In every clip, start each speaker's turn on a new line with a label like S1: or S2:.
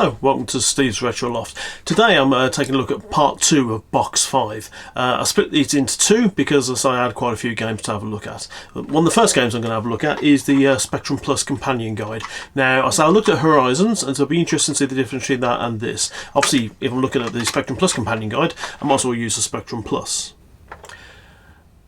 S1: Hello, welcome to Steve's Retro Loft. Today I'm taking a look at part 2 of box 5. I split these into two because I had quite a few games to have a look at. One of the first games I'm going to have a look at is the Spectrum Plus Companion Guide. Now, I looked at Horizons, and so it'll be interesting to see the difference between that and this. Obviously, if I'm looking at the Spectrum Plus Companion Guide, I might as well use the Spectrum Plus.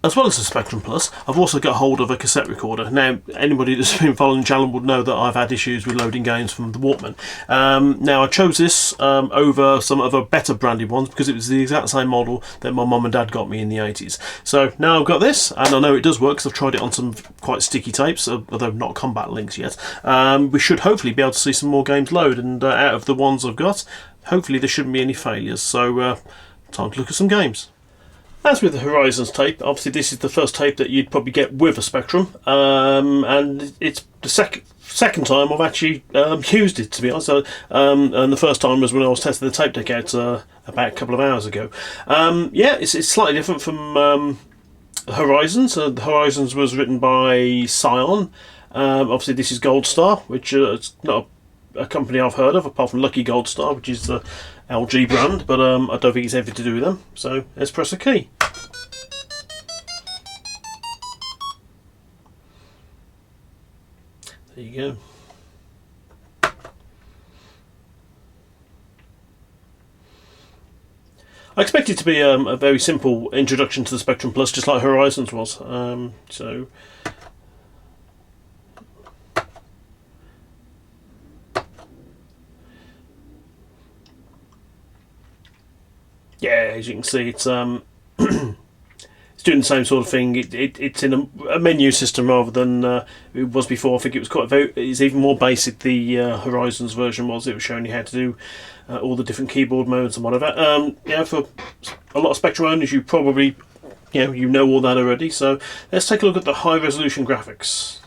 S1: As well as the Spectrum Plus, I've also got hold of a cassette recorder. Now, anybody that's been following the channel would know that I've had issues with loading games from the Walkman. Now, I chose this over some other better branded ones because it was the exact same model that my mum and dad got me in the 80s. So now I've got this, and I know it does work because I've tried it on some quite sticky tapes, although not combat links yet. We should hopefully be able to see some more games load, and out of the ones I've got, hopefully there shouldn't be any failures. So, time to look at some games. As with the Horizons tape, obviously this is the first tape that you'd probably get with a Spectrum, and it's the second time I've actually used it, to be honest. And the first time was when I was testing the tape deck out about a couple of hours ago. Yeah, it's slightly different from Horizons. The Horizons was written by Cyclone. Obviously this is Gold Star, which it's not a company I've heard of, apart from Lucky Gold Star, which is the LG brand, but I don't think it's anything to do with them. So let's press a key. There you go. I expect it to be a very simple introduction to the Spectrum Plus, just like Horizons was. So yeah, as you can see, it's it's doing the same sort of thing. It's in a menu system rather than it was before. I think it was it's even more basic. The Horizons version was. It was showing you how to do all the different keyboard modes and whatever. Yeah, for a lot of Spectrum owners, you probably you know all that already. So let's take a look at the high resolution graphics.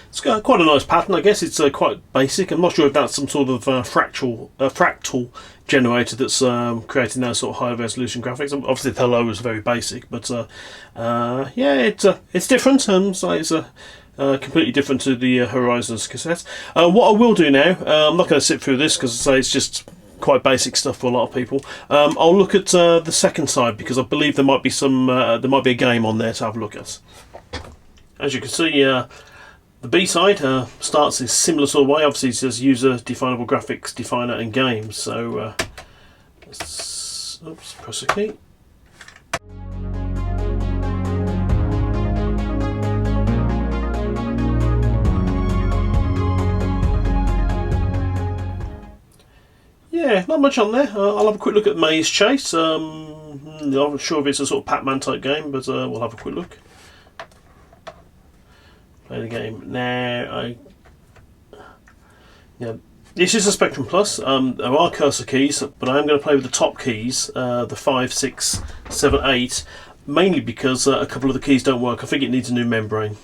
S1: It's got quite a nice pattern. I guess it's quite basic. I'm not sure if that's some sort of fractal generator that's creating those sort of high resolution graphics. Obviously the hello is very basic, but yeah, it's different. So it's completely different to the Horizons cassette. What I will do now, I'm not going to sit through this because it's just quite basic stuff for a lot of people. I'll look at the second side because I believe there might be a game on there to have a look at. As you can see, the B side starts a similar sort of way. Obviously it says user definable graphics, definer and games. So let's press a key. Yeah, not much on there. I'll have a quick look at Maze Chase. I'm not sure if it's a sort of Pac-Man type game, but we'll have a quick look. Play the game now. This is a Spectrum Plus. There are cursor keys, but I am going to play with the top keys, the 5, 6, 7, 8, mainly because a couple of the keys don't work. I think it needs a new membrane.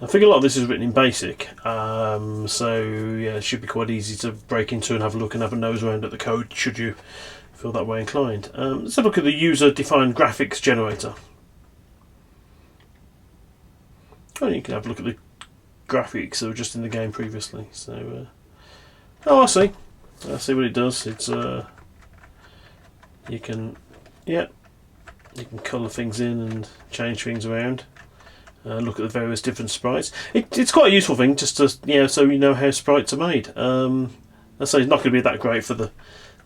S1: I think a lot of this is written in BASIC, so yeah, it should be quite easy to break into and have a look and have a nose around at the code should you feel that way inclined. Let's have a look at the user-defined graphics generator. Oh, you can have a look at the graphics that were just in the game previously. So, oh, I see what it does. It's you can colour things in and change things around. Look at the various different sprites. It's quite a useful thing just to so you know how sprites are made. I say it's not going to be that great for the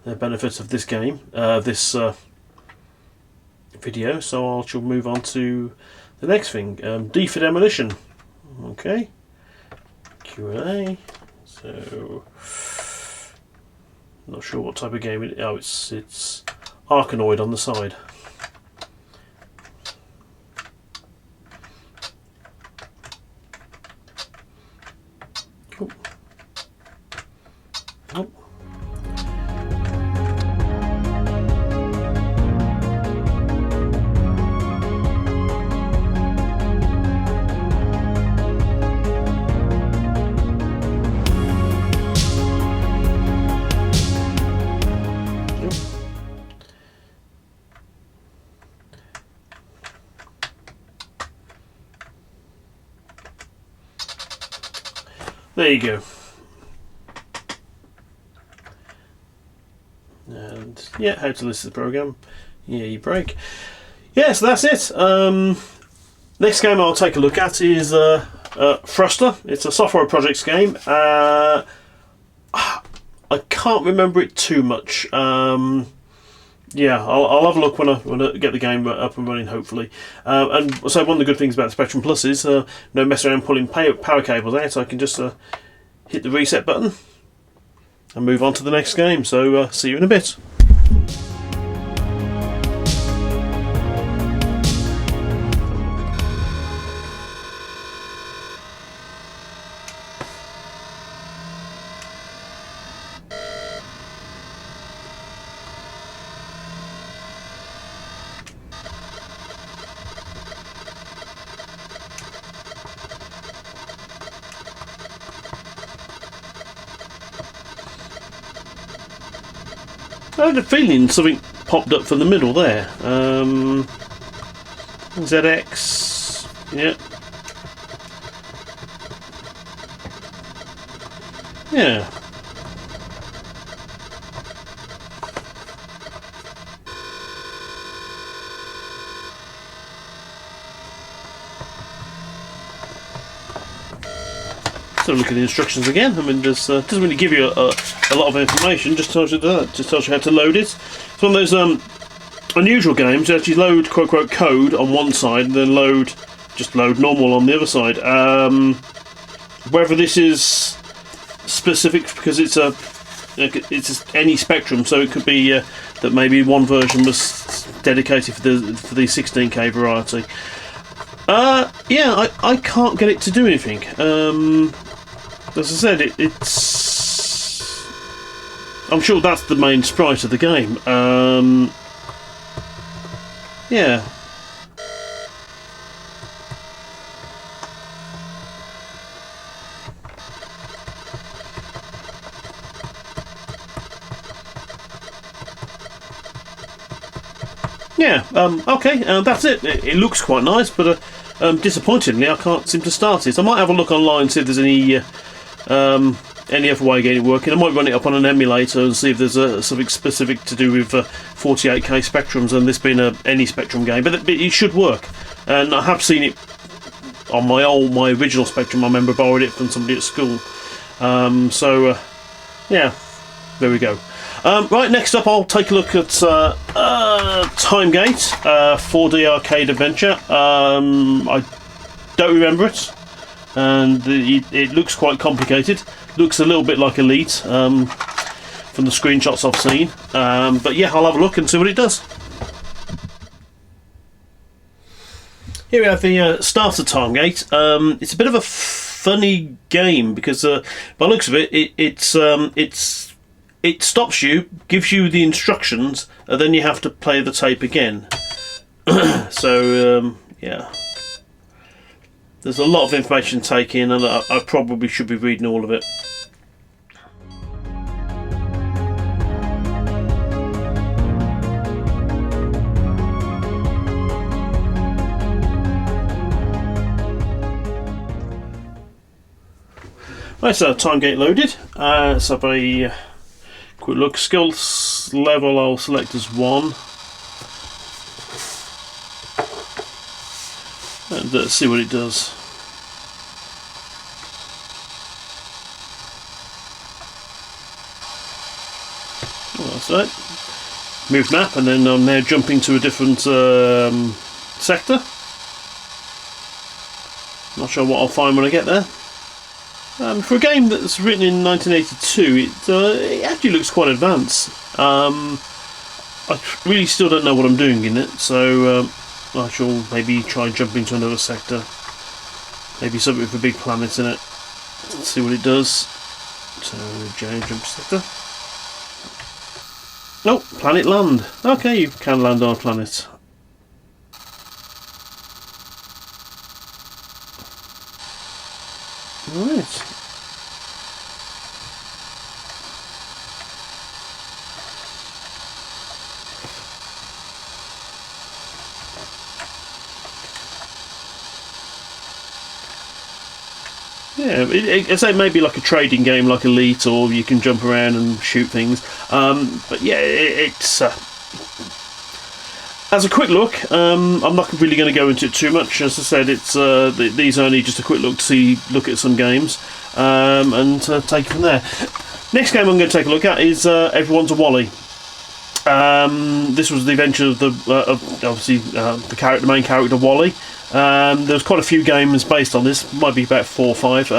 S1: benefits of this game, this video. So I shall move on to the next thing. D for demolition. Okay. Q&A. So, not sure what type of game it is. Oh, it's Arkanoid on the side. Cool. Oh. There you go. And yeah, how to list the program. Yeah, you break. Yeah, so that's it. Next game I'll take a look at is Thrusta. It's a software projects game. I can't remember it too much. Yeah, I'll have a look when I get the game up and running, hopefully. And so one of the good things about Spectrum Plus is no messing around pulling power cables out. I can just hit the reset button and move on to the next game. So see you in a bit. I had a feeling something popped up from the middle there. ZX, yeah. Yeah. So look at the instructions again. I mean, there's doesn't really give you a lot of information. Just tells you that. Just tells you how to load it. It's one of those unusual games. You actually load quote unquote code on one side, and then load normal on the other side. Whether this is specific because it's any Spectrum, so it could be that maybe one version was dedicated for the 16K variety. Yeah, I can't get it to do anything. As I said, it's... I'm sure that's the main sprite of the game. Yeah. Yeah, okay, that's it. It looks quite nice, but disappointingly I can't seem to start it. I might have a look online and see if there's any other way of getting it working. I might run it up on an emulator and see if there's something specific to do with 48K Spectrums and this being any Spectrum game, but it should work. And I have seen it on my original Spectrum. I remember borrowed it from somebody at school. So yeah, there we go. Right, next up I'll take a look at Timegate, 4D arcade adventure. I don't remember it, and it looks quite complicated. Looks a little bit like Elite from the screenshots I've seen. But yeah, I'll have a look and see what it does. Here we have the starter Timegate. It's a bit of a funny game because by the looks of it, it stops you, gives you the instructions, and then you have to play the tape again. So, yeah. There's a lot of information to take in, and I probably should be reading all of it. Right, so Timegate loaded. Let's have a quick look. Skills level I'll select as 1. And let's see what it does. Well, that's it. Move map, and then I'm now jumping to a different sector. Not sure what I'll find when I get there. For a game that's written in 1982, it actually looks quite advanced. I really still don't know what I'm doing in it, so I shall maybe try and jump into another sector. Maybe something with a big planet in it. Let's see what it does. So, giant jump sector. Oh, planet land. Okay, you can land on a planet. Right. Yeah, it's maybe like a trading game like Elite, or you can jump around and shoot things. But yeah, it's as a quick look. I'm not really going to go into it too much. As I said, it's these are only just a quick look at some games, and take it from there. Next game I'm going to take a look at is Everyone's a Wally. This was the adventure of the main character Wally. There's quite a few games based on this, might be about 4 or 5.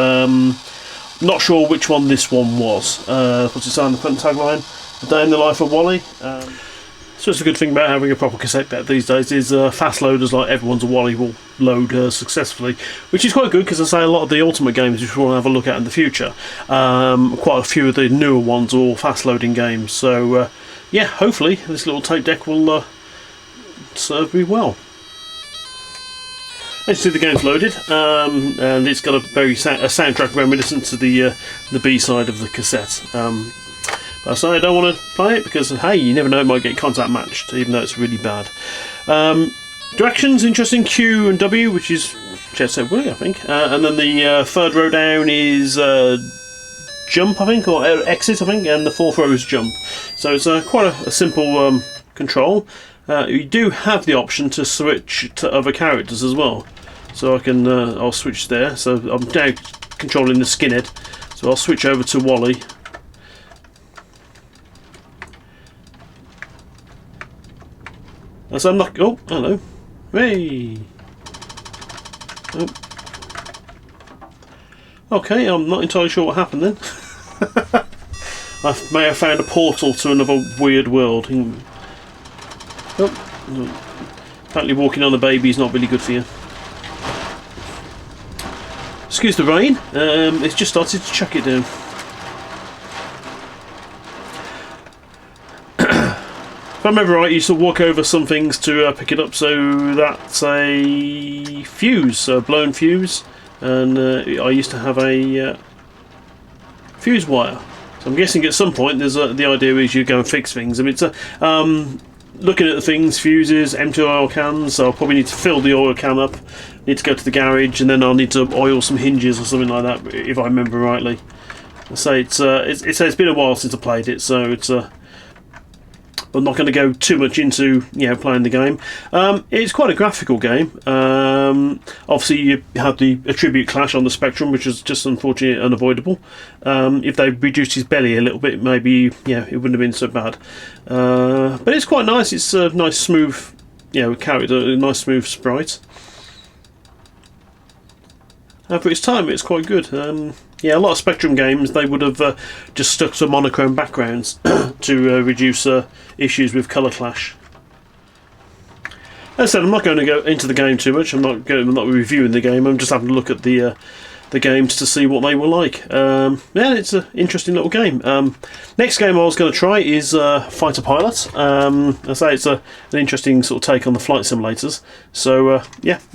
S1: Not sure which one this one was. What's it say on the front tagline? A Day in the Life of Wally. So it's a good thing about having a proper cassette deck these days is fast loaders like Everyone's a Wally will load successfully, which is quite good because I say a lot of the Ultimate games which we want to have a look at in the future, quite a few of the newer ones are all fast loading games, so yeah, hopefully this little tape deck will serve me well. As you see, the game's loaded, and it's got a soundtrack reminiscent to the B-side of the cassette. But I say I don't want to play it because, hey, you never know, it might get contact matched, even though it's really bad. Directions, interesting, Q and W, which is Jet Set Willy, I think. And then the third row down is jump, I think, or exit, I think, and the fourth row is jump. So it's quite a simple control. You do have the option to switch to other characters as well. So I can, I'll switch there. So I'm now controlling the skinhead. So I'll switch over to Wally. So I'm not. Oh, hello. Hey. Oh. Okay, I'm not entirely sure what happened then. I may have found a portal to another weird world. Oh. Apparently walking on a baby is not really good for you. Excuse the rain, it's just started to chuck it down. If I remember right, you used to walk over some things to pick it up, so that's a fuse, a blown fuse, and I used to have a fuse wire. So I'm guessing at some point there's the idea is you go and fix things. I mean, it's looking at the things, fuses, empty oil cans, so I'll probably need to fill the oil can up, need to go to the garage, and then I'll need to oil some hinges or something like that, if I remember rightly. I say it's been a while since I played it, so it's I'm not going to go too much into playing the game. It's quite a graphical game. Obviously you have the attribute clash on the Spectrum, which is just unfortunately unavoidable. If they reduced his belly a little bit, maybe it wouldn't have been so bad. But it's quite nice. It's a nice smooth character, a nice smooth sprite. For its time, it's quite good. A lot of Spectrum games, they would have just stuck to monochrome backgrounds to reduce issues with colour clash. As I said, I'm not going to go into the game too much. I'm not reviewing the game. I'm just having a look at the games to see what they were like. It's an interesting little game. Next game I was going to try is Fighter Pilot. I say it's an interesting sort of take on the flight simulators. So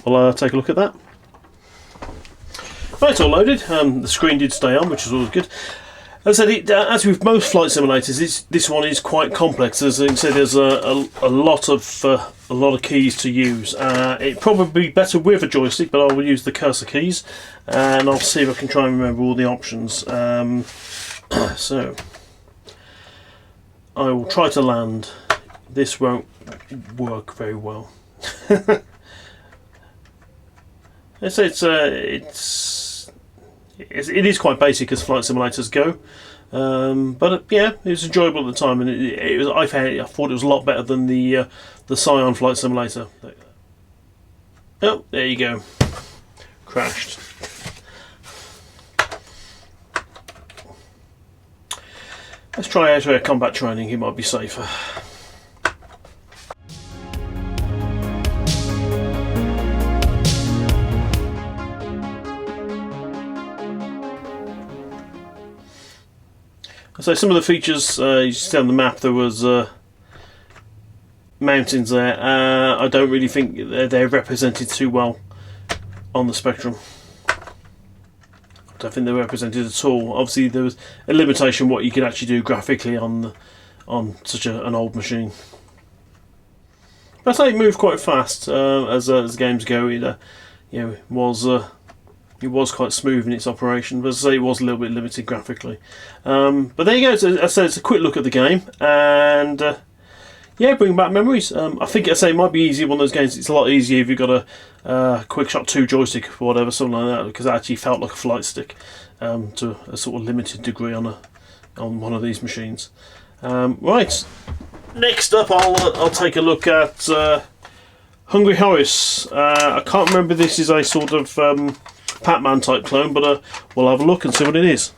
S1: I'll take a look at that. Right, it's all loaded. The screen did stay on, which is always good. As I said, as with most flight simulators, this one is quite complex. As I said, there's a lot of keys to use. It'd probably be better with a joystick, but I will use the cursor keys, and I'll see if I can try and remember all the options. So I will try to land. This won't work very well. It is quite basic as flight simulators go, but it was enjoyable at the time, and I thought it was a lot better than the Scion flight simulator. Oh, there you go, crashed. Let's try out air combat training, it might be safer. So some of the features, you see on the map there was mountains there. I don't really think they're represented too well on the Spectrum. I don't think they're represented at all. Obviously there was a limitation what you could actually do graphically on such an old machine. But I say it moved quite fast as games go. It was quite smooth in its operation, but as I say, it was a little bit limited graphically. But there you go. So, as I said, it's a quick look at the game, and bring back memories. I think, as I say, it might be easier one of those games. It's a lot easier if you've got a Quick Shot 2 joystick or whatever, something like that, because it actually felt like a flight stick to a sort of limited degree on one of these machines. Right, next up, I'll take a look at Hungry Horace. I can't remember. This is a sort of Pac-Man type clone, but we'll have a look and see what it is.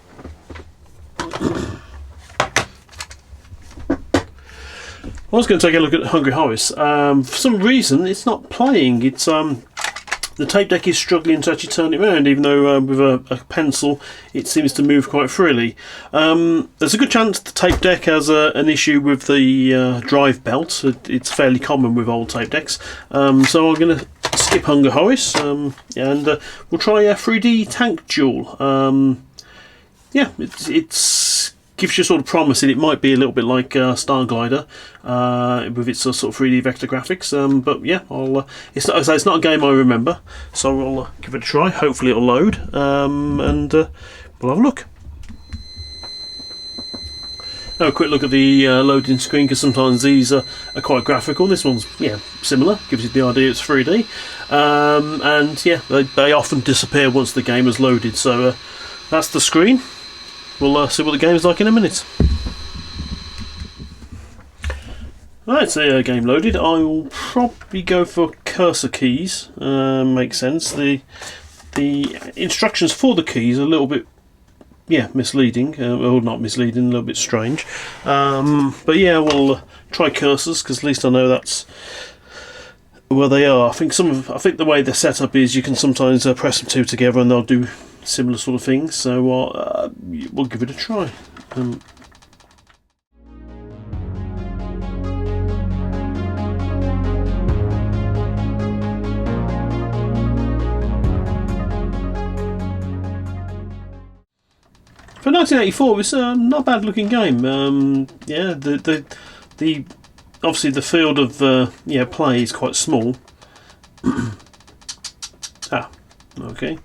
S1: I was going to take a look at Hungry Horace. For some reason, it's not playing. It's the tape deck is struggling to actually turn it around, even though with a pencil it seems to move quite freely. There's a good chance the tape deck has an issue with the drive belt. It's fairly common with old tape decks. So I'm going to skip Hungry Horace and we'll try a 3D Tank Duel. It's gives you sort of promise that it might be a little bit like Star Glider with its sort of 3D vector graphics. But yeah, it's not a game I remember, so we'll give it a try. Hopefully it'll load, and we'll have a look. Now a quick look at the loading screen, because sometimes these are quite graphical. This one's similar, gives you the idea it's 3D, and they often disappear once the game is loaded. So that's the screen. We'll see what the game's like in a minute. Right, so game loaded. I will probably go for cursor keys. Makes sense. The instructions for the keys are a little bit misleading. Well, not misleading, a little bit strange. But yeah, we'll try cursors, because at least I know that's where they are. I think the way they're set up is you can sometimes press them two together and they'll do similar sort of things, so we'll give it a try. For 1984, it was not a bad looking game. The obviously the field of play is quite small. Okay.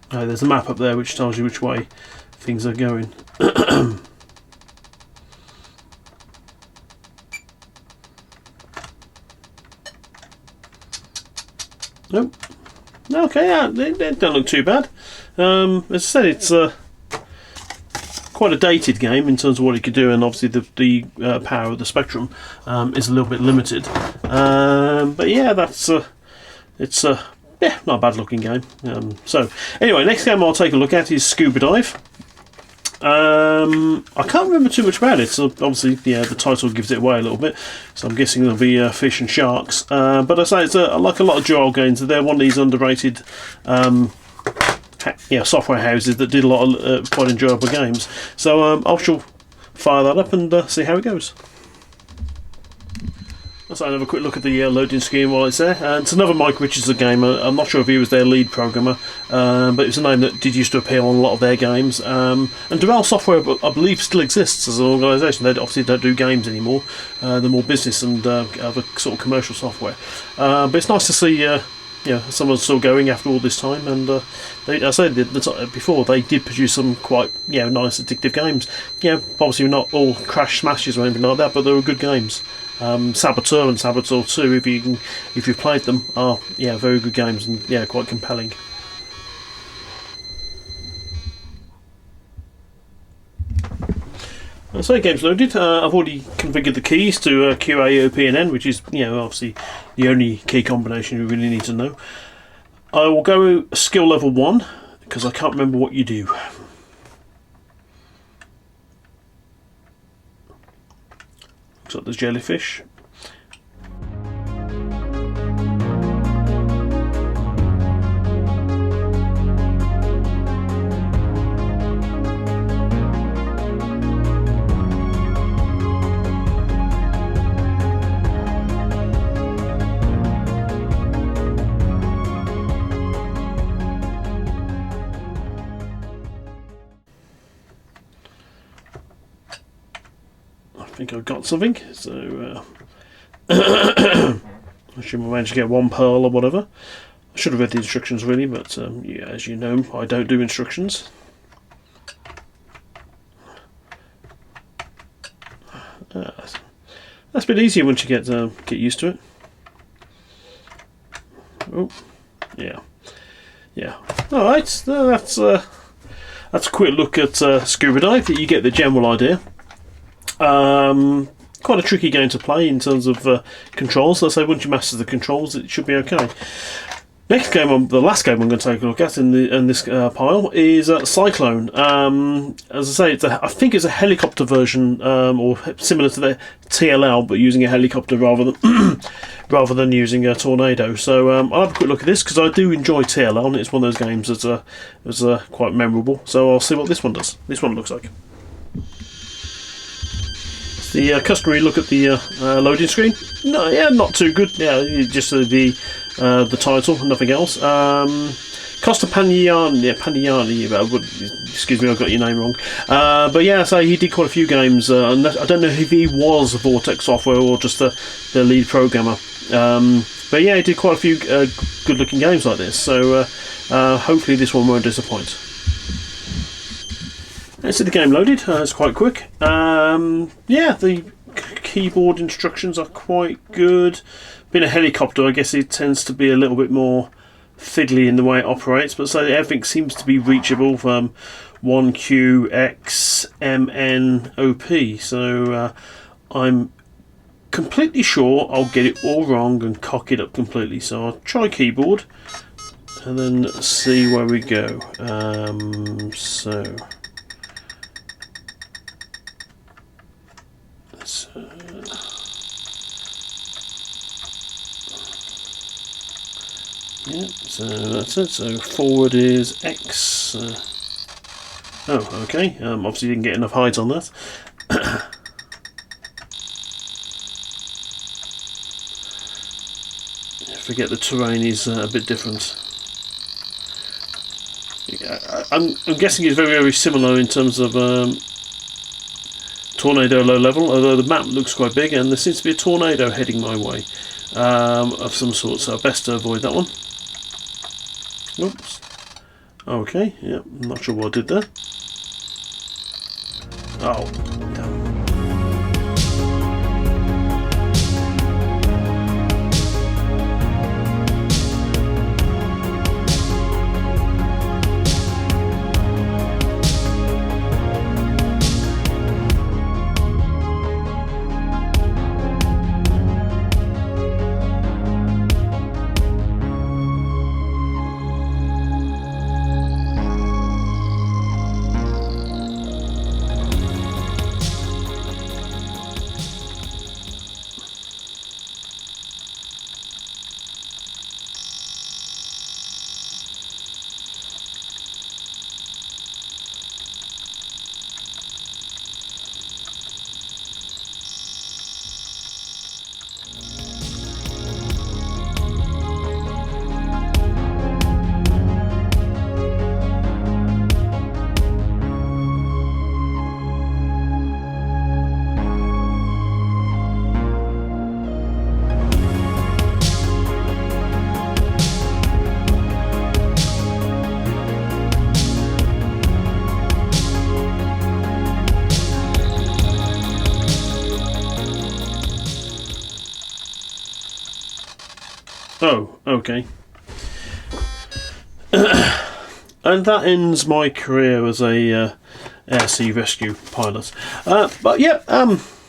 S1: There's a map up there which tells you which way things are going. Nope. Okay, they don't look too bad. As I said, it's quite a dated game in terms of what it could do, and obviously the power of the Spectrum is a little bit limited. But yeah, it's not a bad looking game. So anyway, next game I'll take a look at is Scuba Dive. I can't remember too much about it, so obviously the title gives it away a little bit, so I'm guessing there'll be fish and sharks. But I say it's like a lot of dual games. They're one of these underrated software houses that did a lot of quite enjoyable games. So I shall fire that up and see how it goes. So I'll have a quick look at the loading screen while it's there. It's another Mike Richardson game. I'm not sure if he was their lead programmer, but it's a name that did used to appear on a lot of their games. And Duel Software, I believe, still exists as an organisation. They obviously don't do games anymore. They're more business and other sort of commercial software. But it's nice to see someone's still going after all this time. And I said before, they did produce some quite nice, addictive games. Obviously not all crash smashes or anything like that, but they were good games. Saboteur and Saboteur 2, if you've played them, are very good games and quite compelling. So game's loaded. I've already configured the keys to Q, A, O, P and N, which is obviously the only key combination you really need to know. I will go skill level 1 because I can't remember what you do. Looks like there's jellyfish. I think I've got something, so I should manage to get one pearl or whatever. I should have read the instructions really, but yeah, as you know, I don't do instructions. That's a bit easier once you get used to it. Oh, yeah. All right, so that's a quick look at Scuba Dive. You get the general idea. Quite a tricky game to play in terms of controls. So I say once you master the controls, it should be okay. Next game, the last game I'm going to take a look at in this pile is Cyclone. As I say, I think it's a helicopter version, or similar to the TLL, but using a helicopter rather than using a tornado. So I'll have a quick look at this because I do enjoy TLL, and it's one of those games that was quite memorable. So I'll see what this one does. This one looks like. The customary look at the loading screen. No, yeah, not too good. Yeah, just the title, nothing else. Costa Pagnani, excuse me, I got your name wrong. But yeah, so he did quite a few games. And I don't know if he was Vortex Software or just the lead programmer. But yeah, he did quite a few good-looking games like this. So hopefully this one won't disappoint. Let's see the game loaded. It's quite quick. Yeah, the keyboard instructions are quite good. Being a helicopter, I guess it tends to be a little bit more fiddly in the way it operates, but so everything seems to be reachable from 1QXMNOP. So I'm completely sure I'll get it all wrong and cock it up completely. So I'll try keyboard and then see where we go. Yeah, so that's it. So forward is X. Oh, okay. Obviously didn't get enough height on that. Forget the terrain is a bit different. I'm guessing it's very, very similar in terms of tornado low level, although the map looks quite big and there seems to be a tornado heading my way of some sort, so best to avoid that one. Oops. Okay, yeah, I'm not sure what I did there. Oh, damn. Oh, okay. And that ends my career as a air sea rescue pilot. But yeah,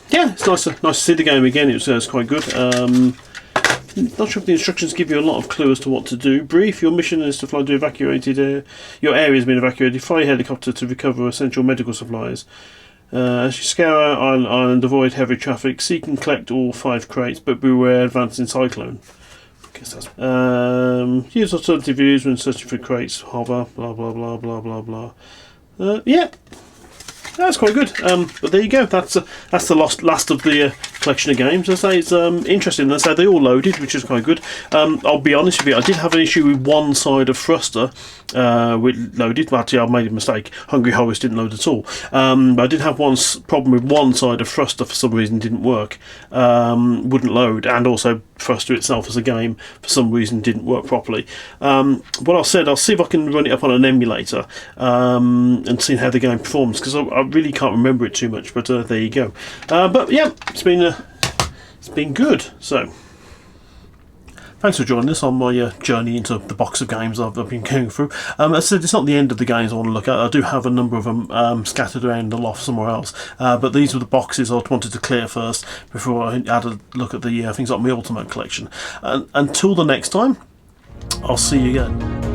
S1: yeah, it's nice to see the game again. It's quite good. Not sure if the instructions give you a lot of clue as to what to do. Brief: your mission is to fly to evacuated. Your area has been evacuated. Fly a helicopter to recover essential medical supplies. As you scour out and avoid heavy traffic, seek and collect all 5 crates, but beware advancing Cyclone. I guess that's use alternative views when searching for crates. Hover, blah blah blah blah blah blah. Yeah, that's quite good. But there you go. That's the last of the collection of games. As I say, it's interesting. As I say, they all loaded, which is quite good. I'll be honest with you, I did have an issue with one side of Thrusta. With loaded, but actually I made a mistake. Hungry Horace didn't load at all. But I did have one problem with one side of Thrusta for some reason didn't work, wouldn't load, and also Thrusta itself as a game for some reason didn't work properly. What I said, I'll see if I can run it up on an emulator and see how the game performs, because I really can't remember it too much. But there you go. But yeah, it's been good. So. Thanks for joining us on my journey into the box of games I've been going through. As I said, it's not the end of the games I want to look at. I do have a number of them scattered around the loft somewhere else. But these were the boxes I wanted to clear first before I had a look at the things like my Ultimate collection. Until the next time, I'll see you again.